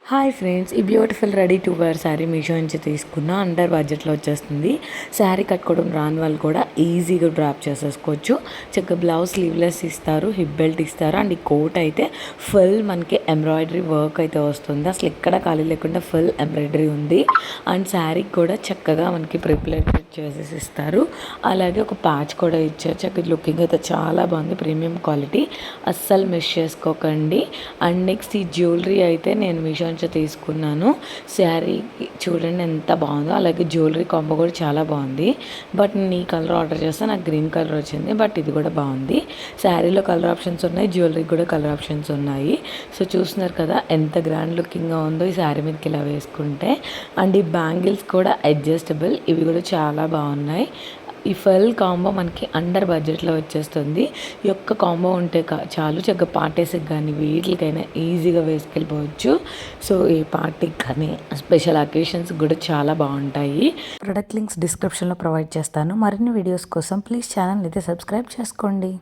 Hi friends, ఈ beautiful ready to wear sari Meesho నుంచి తీసుకున్న అండర్ బడ్జెట్లో వచ్చేస్తుంది. శారీ కట్టుకోవడం రాని వాళ్ళు కూడా ఈజీగా డ్రాప్ చేసేసుకోవచ్చు. చక్కగా బ్లౌజ్ స్లీవ్లెస్ ఇస్తారు, హిప్ బెల్ట్ ఇస్తారు. అండ్ ఈ కోట్ అయితే ఫుల్ మనకి ఎంబ్రాయిడరీ వర్క్ అయితే వస్తుంది. అసలు ఎక్కడ ఖాళీ లేకుండా ఫుల్ ఎంబ్రాయిడరీ ఉంది. అండ్ శారీకి కూడా చక్కగా మనకి ప్రిప్లేటెడ్ చేసేసి ఇస్తారు. అలాగే ఒక ప్యాచ్ కూడా ఇచ్చారు. చక్కగా లుకింగ్ అయితే చాలా బాగుంది, ప్రీమియం క్వాలిటీ, అస్సలు మిస్ చేసుకోకండి. అండ్ నెక్స్ట్ ఈ జ్యువెలరీ అయితే నేను మీషో నుంచి తీసుకున్నాను. శారీ చూడండి ఎంత బాగుందో, అలాగే జ్యువెలరీ కాంబో కూడా చాలా బాగుంది. బట్ నేను ఈ కలర్ ఆర్డర్ చేస్తే నాకు గ్రీన్ కలర్ వచ్చింది. బట్ ఇది కూడా బాగుంది. శారీలో కలర్ ఆప్షన్స్ ఉన్నాయి, జ్యువెలరీ కూడా కలర్ ఆప్షన్స్ ఉన్నాయి. సో చూస్తున్నారు కదా ఎంత గ్రాండ్ లుకింగ్గా ఉందో ఈ శారీ మీదకి ఇలా వేసుకుంటే. అండ్ ఈ బ్యాంగిల్స్ కూడా అడ్జస్టబుల్, ఇవి కూడా చాలా బాగున్నాయి. ఈ ఫుల్ కాంబో మనకి అండర్ బడ్జెట్లో వచ్చేస్తుంది. ఈ యొక్క కాంబో ఉంటే చాలు, చక్కగా పార్టీస్కి కానీ వీటికైనా ఈజీగా వేసుకెళ్ళిపోవచ్చు. సో ఈ పార్టీకి కానీ స్పెషల్ అకేషన్స్ కూడా చాలా బాగుంటాయి. ప్రొడక్ట్ లింక్స్ డిస్క్రిప్షన్లో ప్రొవైడ్ చేస్తాను. మరిన్ని వీడియోస్ కోసం ప్లీజ్ ఛానల్ అయితే సబ్స్క్రైబ్ చేసుకోండి.